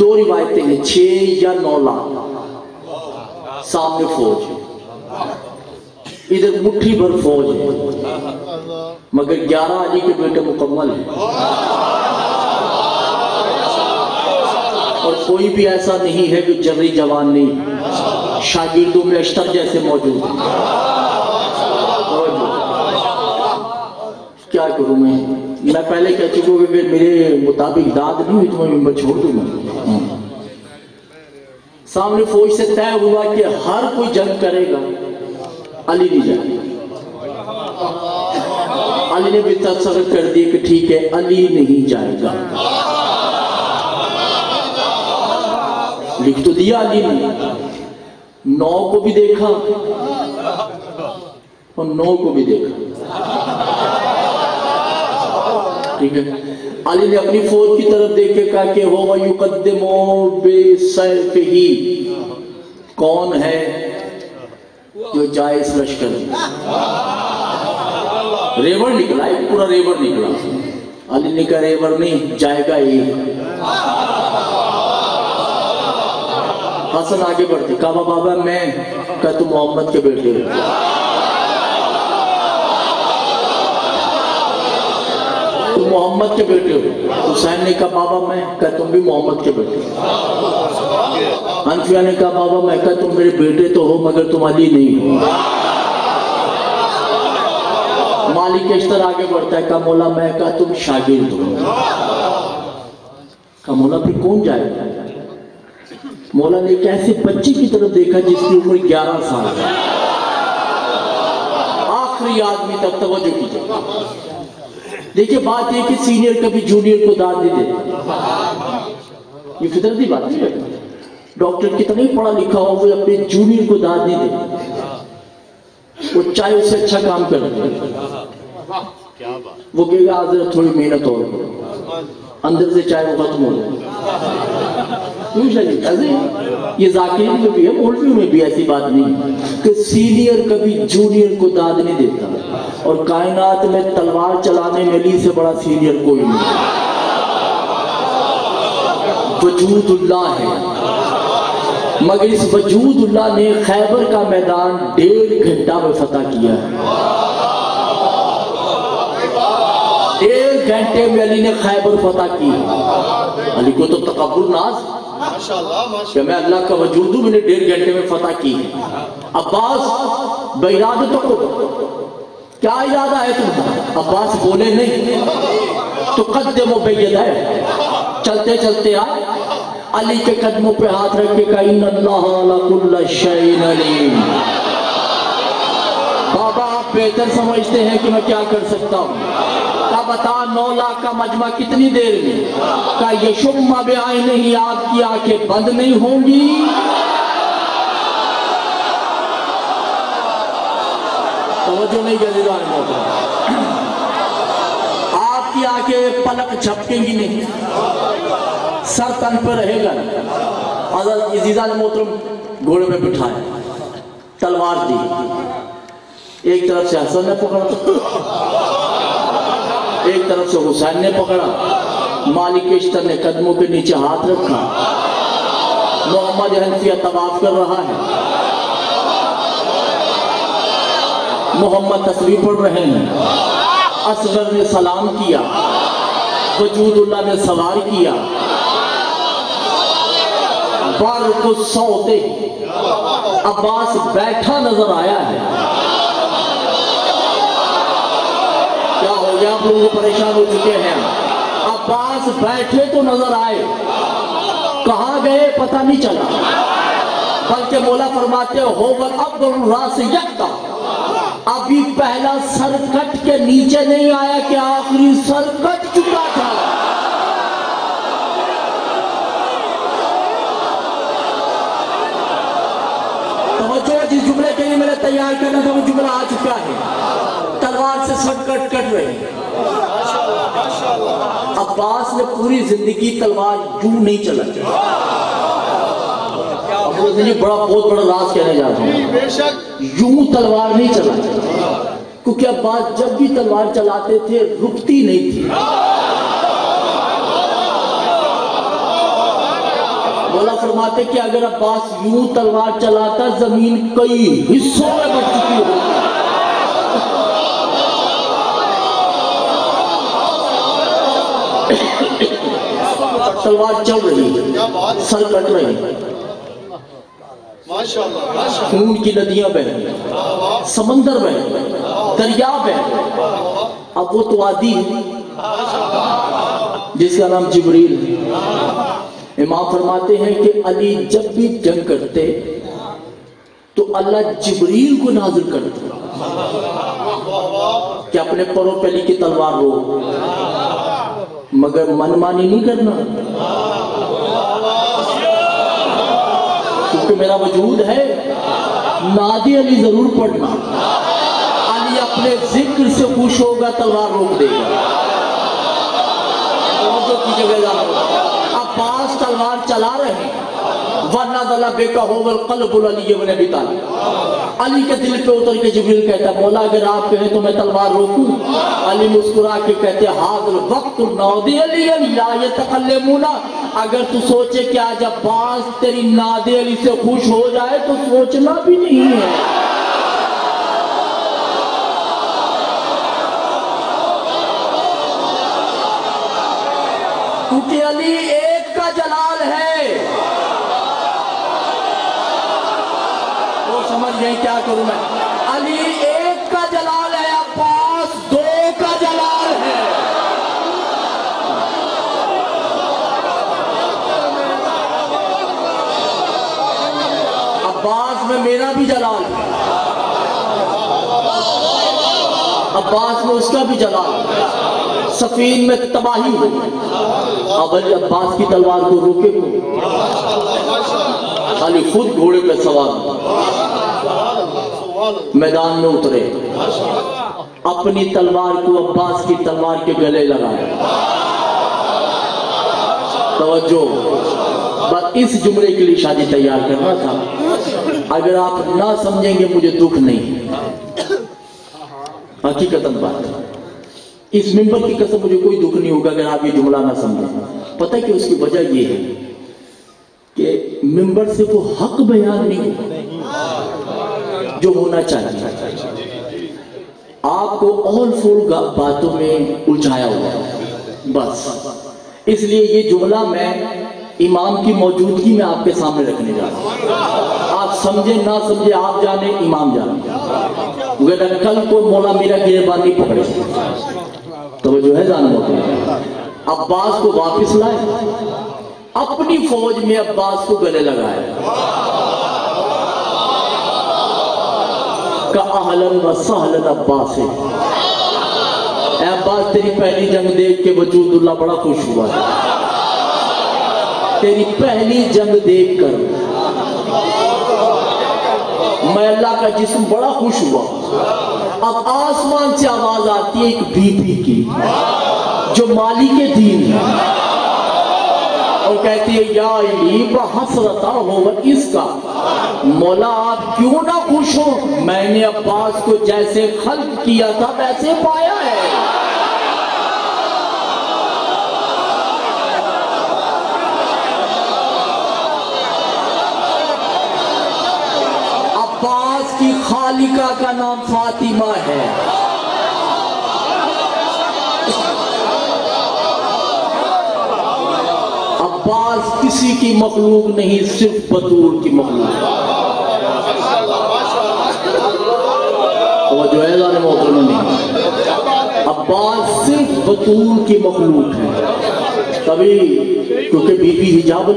دو روایتیں ہیں 6 یا 9 لاکھ سامنے فوج ہے، ادھر مٹھی بھر فوج ہے، مگر 11 علی کے بیٹے مکمل ہیں، اور کوئی بھی ایسا نہیں ہے کہ جبری جوان نہیں، شاگردوں میں اشتر جیسے موجود ہیں۔ کیا کروں میں پہلے کہہ چکوں کہ اگر میرے مطابق داد نہیں ہوئی تو میں ممبر چھوڑ دوں گا۔ سامنے فوج سے طے ہوا کہ ہر کوئی جنگ کرے گا، علی نہیں جائے گا۔ علی نے بھی تصرف کر دیا کہ ٹھیک ہے علی نہیں جائے گا، لکھ تو دیا علی نے۔ 9 کو بھی دیکھا اور 9 کو بھی دیکھا، ٹھیک ہے۔ علی نے اپنی فوج کی طرف دیکھ کے کہا کہ هو یقدم بسیفہ، کون ہے جو جائے اس لشکر میں؟ ریور نکلا، ایک پورا ریور نکلا۔ علی نے کہا ریور نہیں جائے گا ایک۔ حسن آگے بڑھتے، کہا بابا میں، کہا تم محمد کے بیٹے ہو، تم محمد کے بیٹے ہو۔ حسین نے کہا بابا میں، کہا تم بھی محمد کے بیٹے ہو۔ حنفیہ نے کہا بابا میں، کہا تم میرے بیٹے تو ہو مگر تم علی نہیں ہو۔ مالک اشتر آگے بڑھتا ہے، کہا مولا میں، کہا تم شاگرد ہو۔ کہا مولا پھر کون جائے گا؟ مولا نے ایک ایسے بچے کی طرف دیکھا جس کی عمر 11 سال ہے، آخری آدمی تک توجہ کیجئے۔ دیکھیں بات یہ کہ سینئر کبھی جونیئر کو داد نہیں دیتا، یہ فطرتی بات ہے۔ ڈاکٹر کتنا ہی پڑھا لکھا ہو وہ اپنے جونیئر کو داد نہیں دیتا، وہ چاہے اس سے اچھا کام کر وہ کہے گا حضرت تھوڑی محنت اور اندر سے چاہے وہ ختم ہو جائے۔ یہ ذاکرین میں بھی ہے، مولویوں میں بھی ایسی بات نہیں کہ سینئر کبھی جونیئر کو داد نہیں دیتا، اور کائنات میں تلوار چلانے میں علی سے بڑا سینئر کوئی نہیں۔ وجود اللہ ہے، مگر اس وجود اللہ نے خیبر کا میدان 1.5 گھنٹہ میں فتح کیا ہے۔ 1.5 گھنٹے میں علی نے خیبر فتح کی۔ علی کو تو تکبر ناز کہ میں اللہ کا وجود ہوں، میں نے 1.5 گھنٹے میں فتح کی۔ عباس بإرادتہ کیا ارادہ ہے تم؟ عباس بولے نہیں، تو قدم و بید ہے، چلتے چلتے آئے، علی کے قدموں پہ ہاتھ رکھ کے کہا ان اللہ علی کل شیء علیم۔ بابا آپ بہتر سمجھتے ہیں کہ میں کیا کر سکتا ہوں؟ کہا بتا 9 لاکھ کا مجمع کتنی دیر میں؟ کہا یشم بعینہ، آپ کی آنکھیں بند نہیں ہوں گی۔ توجہ نہیں جزیدان محترم، آپ کی آنکھیں پلک جھپکیں گی نہیں، سر تن پر رہے گا۔ حضرت عزیزان محترم گھوڑے میں بٹھائے، تلوار دی، ایک طرف سے حسن نے پکڑا، ایک طرف سے حسین نے پکڑا۔ مالک اشتر نے قدموں کے نیچے ہاتھ رکھا، محمد حنفیہ طواف کر رہا ہے، محمد تسبیح پڑھ رہے ہیں، اصغر نے سلام کیا، وجود اللہ نے سوار کیا، برق الصوت عباس بیٹھا نظر آیا ہے۔ کیا ہو گیا؟ آپ لوگ پریشان ہو چکے ہیں۔ عباس بیٹھے تو نظر آئے، کہاں گئے پتہ نہیں چلا، بلکہ مولا فرماتے ہو عبد الراس یکتا، ابھی پہلا سر کٹ کے نیچے نہیں آیا کہ آخری سر کٹ چکا تھا۔ توجہ، جس جملے کے لیے میں نے تیار کرنا تھا وہ جملہ آ چکا ہے۔ تلوار سے سر کٹ رہے ہیں۔ عباس نے پوری زندگی تلوار یوں نہیں چلائی۔ بہت بڑا راز کہنے جاتا ہوں، یوں تلوار نہیں چلائی، کیونکہ عباس جب بھی تلوار چلاتے تھے رکتی نہیں تھی۔ مولا فرماتے کہ اگر عباس یوں تلوار چلاتا زمین کئی حصوں میں بٹ چکی ہوتی. تلوار چل رہی، سر کٹ رہی، خون کی ندیاں بہہ رہی، سمندر بہہ رہی، دریا بہہ رہی. اب وہ تو عادی ہے جس کا نام جبریل ہے. امام فرماتے ہیں کہ علی جب بھی جنگ کرتے تو اللہ جبریل کو نازل کرتے کہ اپنے پروں پہ علی کی تلوار رو، مگر من مانی نہیں کرنا، کیونکہ میرا وجود ہے. نادی علی ضرور پڑھنا، علی اپنے ذکر سے خوش ہوگا تلوار روک دے گا. عباس تلوار چلا رہے وَنَزَلَ بِكَ هُوَ الْقَلْبُ الْعَلِيُّ بْنِ أَبِي طالب. علی کے دل پہ اتر کے جبریل کہتا ہے مولا اگر آپ کہیں تو میں تلوار روکوں. علی مسکرا کے کہتے حاضر وقت نادی علی لا يتکلمون. اگر تو سوچے کہ آج عباس تیری نادی علی سے خوش ہو جائے تو سوچنا بھی نہیں ہے. کیونکہ علی ایک کا جلال ہے. وہ سمجھ گئے کیا کروں میں؟ علی ایک کا جلال ہے، عباس دو کا جلال ہے. عباس میں میرا بھی جلال ہے، عباس میں اس کا بھی جلال ہے. سفین میں تباہی ہو، اب علی عباس کی تلوار کو روکے کو. علی خود گھوڑے پہ سوار میدان میں اترے، اپنی تلوار کو عباس کی تلوار کے گلے لگائے. توجہ، بس اس جملے کے لیے شادی تیار کرنا تھا. اگر آپ نہ سمجھیں گے مجھے دکھ نہیں، حقیقتاً بات ہے. اس ممبر کی قسم مجھے کوئی دکھ نہیں ہوگا اگر آپ یہ جملہ نہ سمجھیں. پتہ کہ اس کی وجہ یہ ہے کہ ممبر سے وہ حق بیان نہیں ہوتا جو ہونا چاہیے. آپ کو اول فول باتوں میں الجھایا ہوا ہے بس. اس لیے یہ جملہ میں امام کی موجودگی میں آپ کے سامنے رکھنے جا رہا ہوں. آپ سمجھیں نہ سمجھیں آپ جانے، امام جانے. اگر کل کو مولا میرا گریبانی پکڑے تو جو ہے جاننا ہوتا. عباس کو واپس لائے، اپنی فوج میں عباس کو گلے لگائے. اہلن و سہلن عباس. اے عباس تیری پہلی جنگ دیکھ کے وجود اللہ بڑا خوش ہوا ہے. تیری پہلی جنگ دیکھ کر میں اللہ کا جسم بڑا خوش ہوا. اب آسمان سے آواز آتی ہے ایک بی بی کی جو مالک دین ہے، اور کہتی ہے یا علی بحسرتا ہو اس کا. مولا آپ کیوں نہ خوش ہو؟ میں نے عباس کو جیسے خلق کیا تھا ویسے پایا ہے. عباس کی خالقہ کا نام فاطمہ ہے. عباس کسی کی مخلوق نہیں، صرف بطول کی مخلوق. وہ جو ہے ذالم محترم نہیں، عباس صرف بطول کی مخلوق ہے. تبھی کیونکہ بی بی حجاب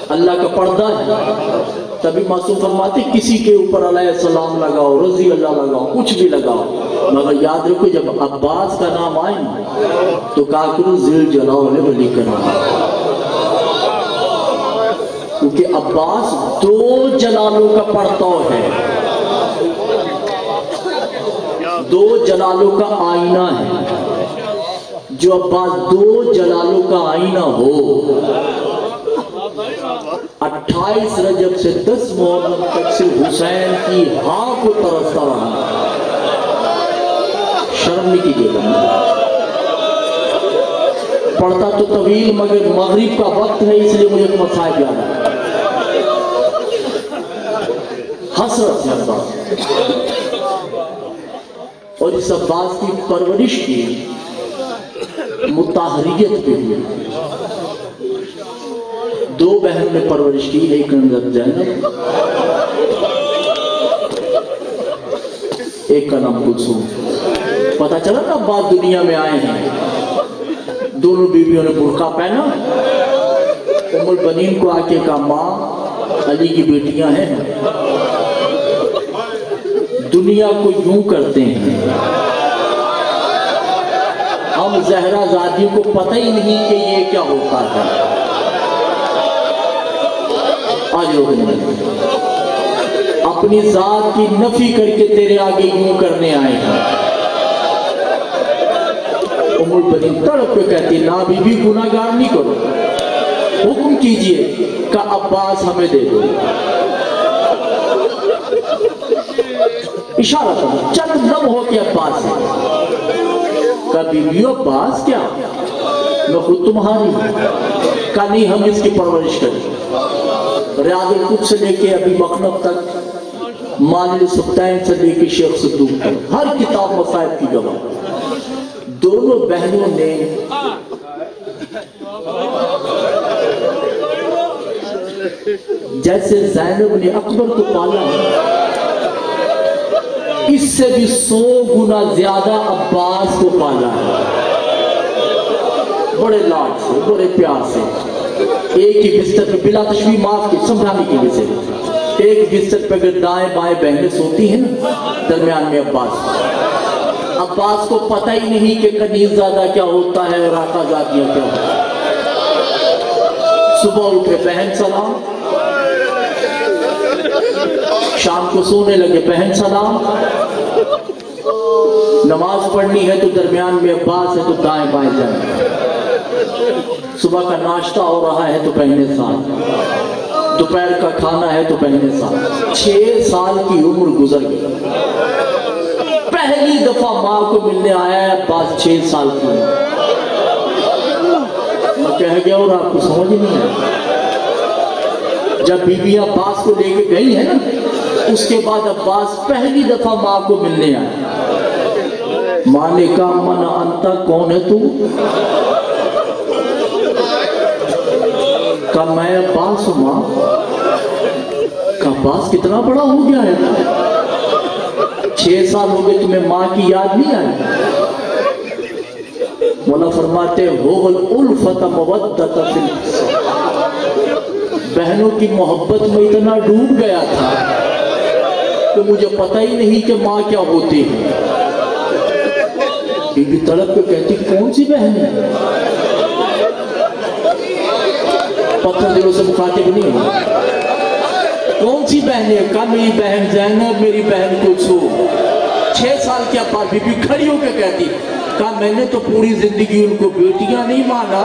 اللہ کا پردہ ہے. تبھی معصوم فرماتے کسی کے اوپر علیہ السلام لگاؤ، رضی اللہ لگاؤ، کچھ بھی لگاؤ، مگر یاد رکھو جب عباس کا نام آئے نا تو کاکرو ذل جلال ولی کا نام، کیونکہ عباس دو جلالوں کا پرتو ہے، دو جلالوں کا آئینہ ہے. جو عباس دو جلالوں کا آئینہ ہو، 28 رجب سے 10 محرم تک سے حسین کی ہاں کو ترستا رہا. شرم نہیں کیجیے گا. پڑھتا تو طویل مگر مغرب کا وقت ہے اس لیے مجھے تو مصائب یاد ہے. حسرت ہے عباس اور اس عباس کی پرورش کی مطہریت پہ ہوئی. دو بہنوں نے پرورش کی, ایک نام زینب ایک کا نام کلثوم. پتہ چلا نا عباس دنیا میں آئے ہیں, دونوں بیویوں نے برقع پہنا. ام البنین کو آ کے کہا ماں علی کی بیٹیاں ہیں, دنیا کو یوں کرتے ہیں, ہم زہرا زادیوں کو پتہ ہی نہیں کہ یہ کیا ہوتا ہے. آج اپنی ذات کی نفی کر کے تیرے آگے یوں کرنے آئے ہیں. ام البنین تڑپ کے کہتی نا بی بی گناہگار نہیں کرو, حکم کیجئے کہ عباس ہمیں دے دو. اشارہ کرو چند نم ہو کے عباس سے کہا بی بی عباس کیا, میں خود تمہاری ہوں. کہا نہیں ہم اس کی پرورش کریں. ریاض القدس سے لے کے ابھی مخنف تک, مانل سبتین سے لے کے شیخ صدوق تک, ہر کتاب مصائب کی گواہ. دونوں بہنوں نے جیسے زینب نے اکبر کو پالا اس سے بھی 100 گنا زیادہ عباس کو پالا ہے. بڑے لاڈ سے, بڑے پیار سے, ایک ہی بستر پہ بلا تشبیہ معاف کی سمجھانے کی وجہ سے, ایک بستر پہ اگر دائیں بائیں بہنیں سوتی ہیں نا, درمیان میں عباس کو پتہ ہی نہیں کہ کنیز زادہ کیا ہوتا ہے اور آقا زادیاں کیا ہوتا ہے. صبح اٹھے بہن سلام, شام کو سونے لگے بہن سلام, نماز پڑھنی ہے تو درمیان میں عباس ہے تو دائیں بائیں جائیں, صبح کا ناشتہ ہو رہا ہے تو بہنیں ساتھ, دوپہر کا کھانا ہے تو بہنیں ساتھ. 6 سال کی عمر گزر گئی. پہلی دفعہ ماں کو ملنے آیا ہے عباس 6 سال کی عمر. میں کہہ گیا اور آپ کو سمجھ نہیں ہے. جب بی بی عباس کو لے کے گئی ہے نا, اس کے بعد عباس پہلی دفعہ ماں کو ملنے آیا. ماں نے کہا من انتا, کون ہے تو؟ کہا میں عباس ہوں ماں. کہا عباس کتنا بڑا ہو گیا ہے, 6 سال ہو گئے تمہیں ماں کی یاد نہیں آئی؟ مولا فرماتے ہو الالفت مودت فی القصہ, بہنوں کی محبت میں اتنا ڈوب گیا تھا کہ مجھے پتہ ہی نہیں کہ ماں کیا ہوتی ہے. بی بی تڑپ کے کہتی کون سی بہن ہے؟ پتھر دلوں سے مخاطب نہیں ہے. کون سی بہن ہے؟ کہا میری بہن زینب, میری بہن کلثوم. 6 سال کی عباس. بی بی کھڑی ہو کے کہتی کہا میں نے تو پوری زندگی ان کو بیٹیاں نہیں مانا,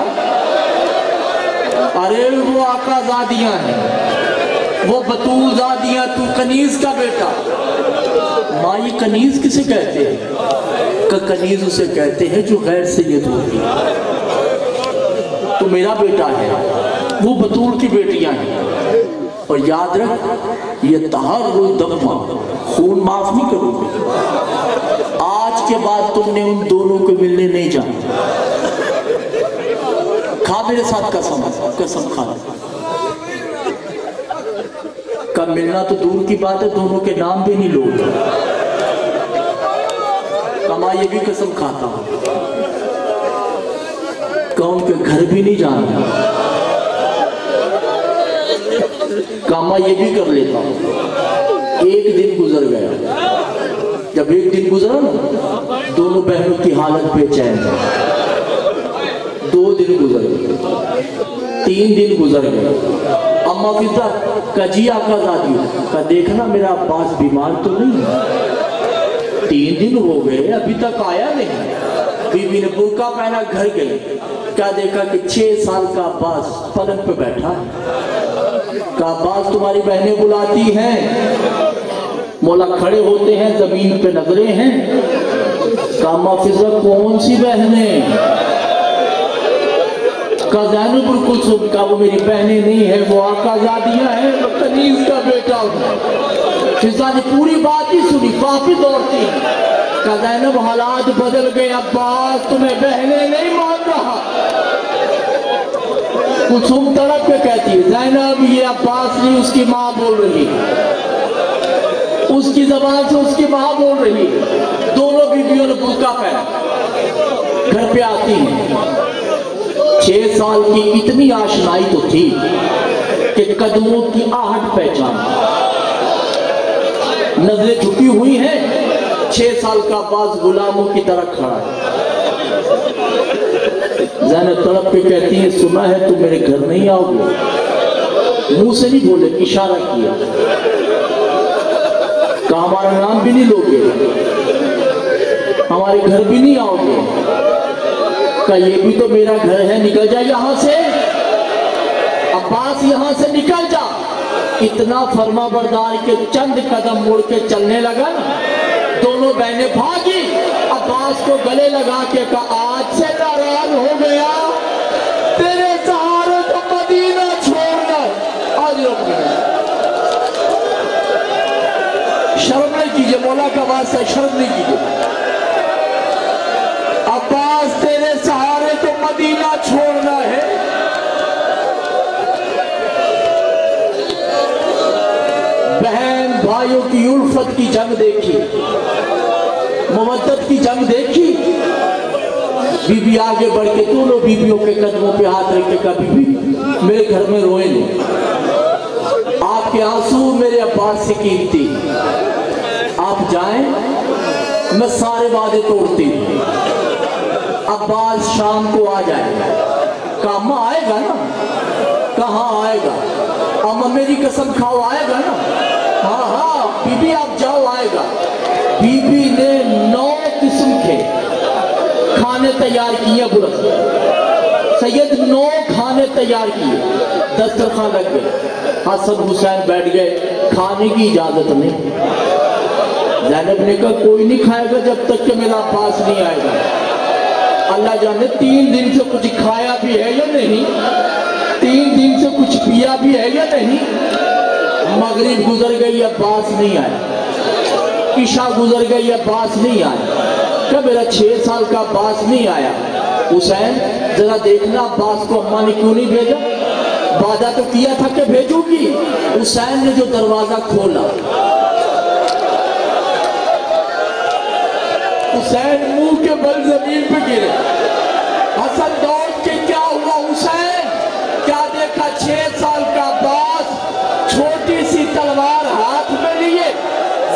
ارے وہ آقا زادیاں ہیں, وہ بطول زادیاں, تو کنیز کا بیٹا. ماں یہ کنیز کسے کہتے ہیں؟ کہ کنیز اسے کہتے ہیں جو غیر سید ہوتی ہے. تو میرا بیٹا ہے, وہ بطول کی بیٹیاں ہیں. اور یاد رکھ یہ تحر الدمہ, خون معاف نہیں کرو گے. آج کے بعد تم نے ان دونوں کو ملنے نہیں جانا. کھا میرے ساتھ قسم کھا. کب ملنا تو دور کی بات ہے, دونوں کے نام بھی نہیں لوگ. کما یہ بھی قسم کھاتا ہوں کہ ان کے گھر بھی نہیں جانا. کاما یہ بھی کر لیتا ہوں. ایک دن گزر گیا. جب ایک دن گزرا نا, دونوں بہنوں کی حالت بے چین ہے. 2 دن گزر گئے, 3 دن گزر گئے. اما فضا کا جی آقا زادی کا دیکھنا میرا عباس بیمار تو نہیں ہے. 3 دن ہو گئے ابھی تک آیا نہیں. بی بی نے برقع پہنا گھر گئی. کیا دیکھا کہ 6 سال کا عباس پلنگ پہ بیٹھا ہے. کہا عباس تمہاری بہنیں بلاتی ہیں. مولا کھڑے ہوتے ہیں, زمین پہ نظریں ہیں. کہا اما فضا کون سی بہنیں؟ کہا زینب الکلثوم کا وہ میری بہنیں نہیں ہیں، وہ آقا زادیاں ہیں، میں کنیز کا بیٹا ہوں۔ فضا نے پوری بات ہی سنی، واپس دوڑتی، کہا زینب حالات بدل گئے، عباس تمہیں بہنیں نہیں مان رہا۔ کلثوم تڑپ کے کہتی ہے زینب یہ عباس نہیں، اس کی ماں بول رہی، اس کی زبان سے اس کی ماں بول رہی۔ دونوں بیویوں نے برقع پہنا، گھر پہ آتی ہیں۔ 6 سال کی اتنی آشنائی تو تھی کہ قدموں کی آہٹ پہچان، نظریں جھکی ہوئی ہیں، 6 سال کا عباس غلاموں کی طرح کھڑا ہے۔ زینب تڑپ کے کہتی ہے سنا ہے تم میرے گھر نہیں آؤ گے، منہ سے نہیں بولے، اشارہ کیا، کہا ہمارا نام بھی نہیں لوگے، ہمارے گھر بھی نہیں آؤ گے، کہا یہ بھی تو میرا گھر ہے، نکل جا یہاں سے، عباس یہاں سے نکل جا۔ اتنا فرما بردار کہ چند قدم مڑ کے چلنے لگا نا، دونوں بہنیں بھاگی، عباس کو گلے لگا کے کہا آج سے ناراض ہو گیا، تیرے سہارے تو مدینہ چھوڑنا، آج رک گیا۔ شرم نہیں کیجئے، مولا کا واسطہ شرم نہیں کیجئے، عباس تیرے سہارے تو مدینہ چھوڑنا ہے۔ بہن بھائیوں کی الفت کی جنگ دیکھی، مودت کی جنگ دیکھی، بی بی آگے بڑھ کے دونوں بیویوں کے قدموں پہ ہاتھ رکھ کے کہا بی بی میرے گھر میں روئے نہیں، آپ کے آنسو میرے عباس سے قیمتی، آپ جائیں میں سارے وعدے توڑتی ہوں، عباس شام کو آ جائے گا۔ کہا اماں آئے گا نا؟ کہاں آئے گا؟ اماں میری قسم کھاؤ آئے گا نا؟ ہاں ہاں بی بی آپ جاؤ آئے گا۔ بی بی نے 9 قسم کے کھانے تیار کیے، بلند سید 9 کھانے تیار کیے، دسترخوان لگ گئے، حسن حسین بیٹھ گئے، کھانے کی اجازت نہیں۔ زینب نے کہا کوئی نہیں کھائے گا جب تک کہ میرا عباس نہیں آئے گا۔ اللہ جانے 3 دن سے کچھ کھایا بھی ہے یا نہیں، 3 دن سے کچھ پیا بھی ہے یا نہیں۔ مغرب گزر گئی عباس نہیں آیا، عشاء گزر گئی عباس نہیں آیا، کہ میرا 6 سال کا عباس نہیں آیا۔ حسین ذرا دیکھنا عباس کو اماں نے کیوں نہیں بھیجا، وعدہ تو کیا تھا کہ بھیجوں گی۔ حسین نے جو دروازہ کھولا، حسین منہ کے بل زمین پہ گرے، حسن دوڑ کے کیا ہوا حسین؟ کیا دیکھا 6 سال کا عباس چھوٹی سی تلوار ہاتھ میں لیے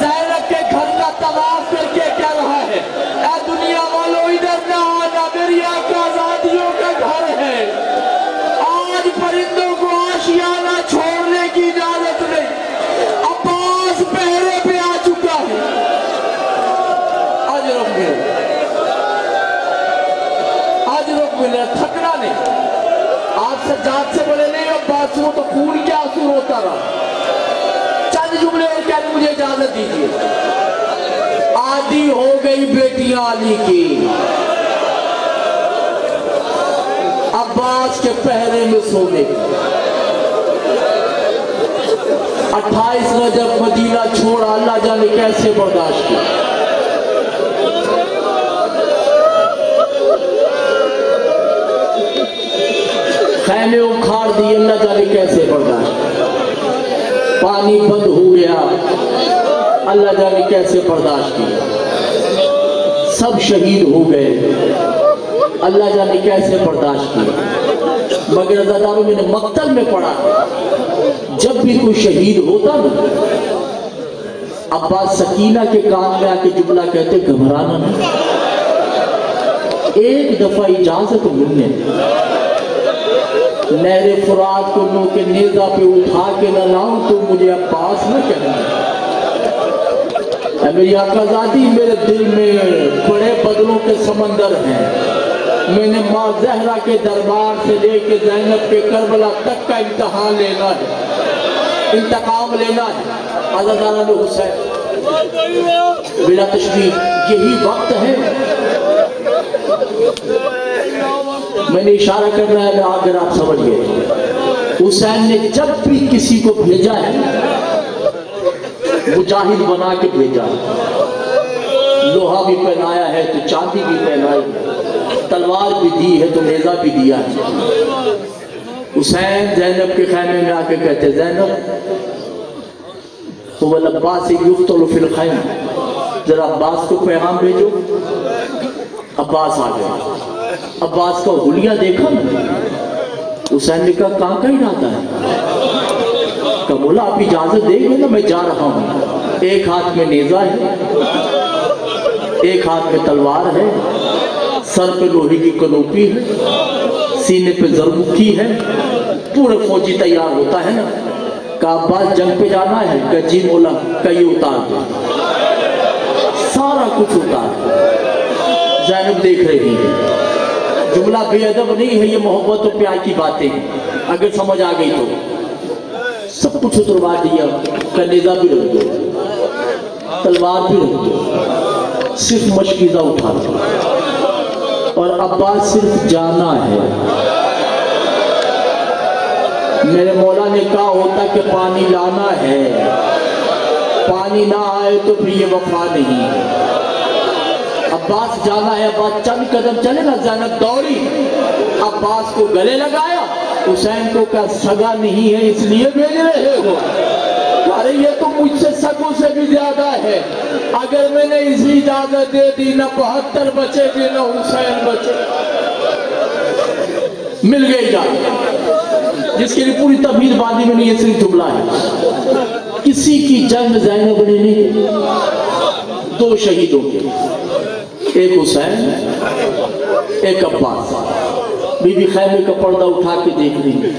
زینب کے گھر کا طواف کر کے کہہ رہا ہے اے دنیا والو ادھر نہ آنا، میری آقا زادیوں کا گھر ہے، آج پرندوں کو آشیانہ چھوڑنے کی اجازت نہیں، عباس پہرے پہ آ چکا ہے۔ آج رک ملے، تھکنا نہیں، آپ سجاد سے بولے نہیں عباس ہوں تو خون کیا آنسو روتا رہا، چند جملے اور کہنے مجھے اجازت دیجیے۔ عادی ہو گئی بیٹیاں علی کی عباس کے پہرے میں سونے، 28 رجب مدینہ چھوڑا، اللہ جانے کیسے برداشت کیا۔ خیمے اکھاڑ دی، اللہ جانے کیسے برداشت، پانی بند ہو گیا، اللہ جانے کیسے برداشت کیا، سب شہید ہو گئے، اللہ جانے کیسے برداشت کیا۔ مگر عزاداروں میں نے مقتل میں پڑھا، جب بھی کوئی شہید ہوتا نا عباس سکینہ کے کان میں آ کے جملہ کہتے گھبرانا نہیں، ایک دفعہ اجازت ملنے، نہر فرات کو نو کے نیزہ پہ اٹھا کے نہ لاؤں تو مجھے عباس نہ کہنا۔ اے میری آقا زادی میرے دل میں بڑے بدلوں کے سمندر ہیں، میں نے ماں زہرا کے دربار سے لے کے زینب کے کربلا تک کا امتحان لینا ہے، انتقام لینا ہے۔ عزیزانہ حسین بلا تشبیہ یہی وقت ہے میں نے اشارہ کرنا ہے اگر آپ سمجھ گئے. حسین نے جب بھی کسی کو بھیجا ہے مجاہد بنا کے بھیجا ہے. لوہا بھی پہنایا ہے تو چاندی بھی پہنائی ہے, تلوار بھی دی ہے تو نیزہ بھی دیا ہے. حسین زینب کے خیمے میں آ کے کہتے زینب هو العباس یقتل فی الخیم, ذرا عباس کو پیغام بھیجو. عباس آ گیا. عباس کا حلیہ دیکھا نا. حسین نے کہا کہاں کا ارادہ ہے؟ کہا مولا آپ اجازت دیں گے نا, میں جا رہا ہوں. ایک ہاتھ میں نیزہ ہے, ایک ہاتھ میں تلوار ہے, سر پہ لوہے کی کنوپی ہے, سینے پہ ضربکی ہے, پورے فوجی تیار ہوتا ہے نا. کہا عباس جنگ پہ جانا ہے؟ کہا جی مولا. کہا یہ اتار دو, سارا کچھ اتار دو. زینب دیکھ رہی ہے. جملہ بے ادب نہیں ہے, یہ محبت و پیار کی باتیں ہیں. اگر سمجھ آ گئی تو سب کچھ اتروا دیا. نیزہ بھی رکھ دو, تلوار بھی رکھ دو, صرف مشکیزہ اٹھا دو. اور عباس صرف جانا ہے. میرے مولا نے کہا ہوتا کہ پانی لانا ہے, پانی نہ آئے تو پھر یہ وفا نہیں ہے. عباس جانا ہے. عباس چند قدم چلے نا, زینب دوڑی, عباس کو گلے لگایا. حسین کو کہا سگا نہیں ہے اس لیے بھیج رہے ہو؟ ارے یہ تو مجھ سے سگوں سے بھی زیادہ ہے. اگر میں نے اسی اجازت دے دی نہ 72 بچے گے نہ حسین بچے. مل گئی جان جس کے لیے پوری تبیل باندھی میں نے. یہ صرف جملہ ہے. کسی کی جنگ زینب نے نہیں, 2 شہیدوں کے, ایک حسین ایک عباس. بی بی خیمے کا پردہ اٹھا کے دیکھ رہی ہے,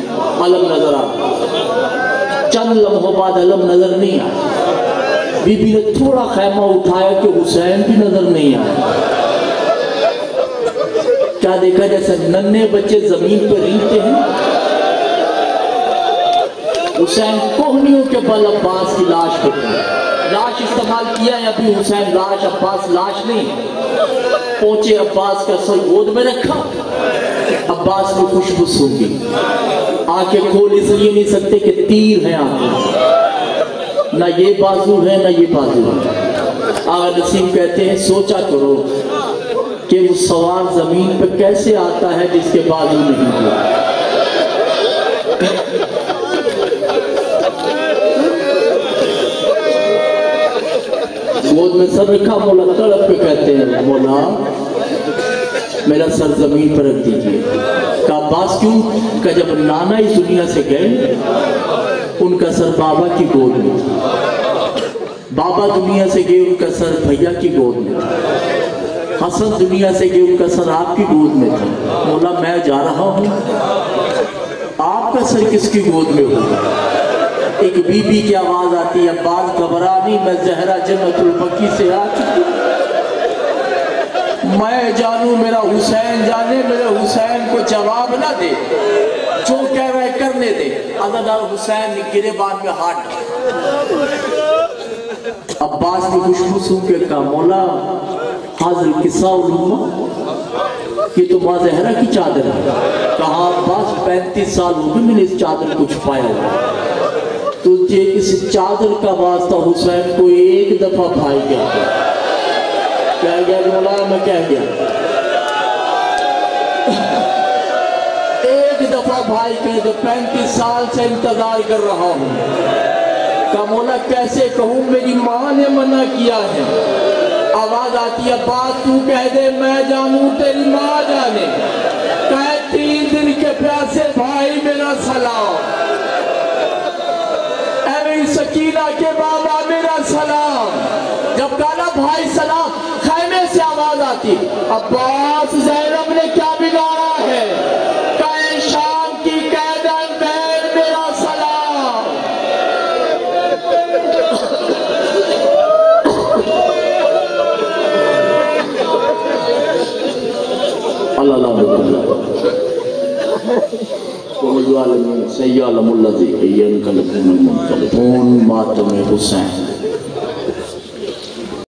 علم نظر آتا. چند لمحوں بعد علم نظر نہیں آیا. بی بی نے تھوڑا خیمہ اٹھایا کہ حسین بھی نظر نہیں آیا. کیا دیکھا جیسے ننھے بچے زمین پر رینگتے ہیں. حسین کوہنیوں کے بل عباس کی لاش پہ تھی. لاش استعمال کیا ہے ابھی حسین, لاش عباس لاش نہیں. پہنچے, عباس کا سر گود میں رکھا. عباس نے خوشبو سونگی. آنکھیں کھول اس لیے نہیں سکتے کہ تیر ہیں آنکھیں, نہ یہ بازو ہے نہ یہ بازو ہے. آغا نسیم کہتے ہیں سوچا کرو کہ وہ سوار زمین پہ کیسے آتا ہے جس کے بازو نہیں ہے. گود میں سر رکھا. مولا تڑپ کے کہتے ہیں مولا میرا سر زمین پر رکھ دیجئے. کہا عباس کیوں؟ کہ جب نانا اس دنیا سے گئے ان کا سر بابا کی گود میں تھا. بابا دنیا سے گئے ان کا سر بھیا کی گود میں تھا. حسن دنیا سے گئے ان کا سر آپ کی گود میں تھا. مولا میں جا رہا ہوں, آپ کا سر کس کی گود میں ہوگا؟ ایک بی بی کی آواز آتی ہے عباس گھبرا نہیں, میں زہرا جنت البقیع سے آ چکی. میں جانوں میرا حسین جانے, میرے حسین کو جواب نہ دے, جو کہہ رہے کرنے دے. عزادار حسین نے گریبان میں ہاتھ ڈالا. عباس نے خوشبو سن کے کہا مولا حاضر کسا علوم, یہ تو ماں زہرا کی چادر ہے. کہا عباس 35 سال ہو گئے میں نے اس چادر کو چھپایا ہوا. تجھے اس چادر کا واسطہ حسین کو ایک دفعہ بھائی گیا. کہہ گیا کہ مولا میں کہہ گیا, ایک دفعہ بھائی کہہ دو, 35 سال سے انتظار کر رہا ہوں. کہا مولا کیسے کہوں, میری ماں نے منع کیا ہے. آواز آتی ہے بات تو کہہ دے, میں جانوں تیری ماں جانے. کہے 3 دن کے پیاسے بھائی میرا سلام. اے میری سکینہ کے بابا میرا سلام. جب کہا بھائی سلام, خیمے سے آواز آتی عباس زینب نے کیا بگاڑا ہے؟ کہے شام کی قیدن بہن میرا سلام. اللہ سیالم اللہ ذی اینقلبون المنقلبون. ماتم حسین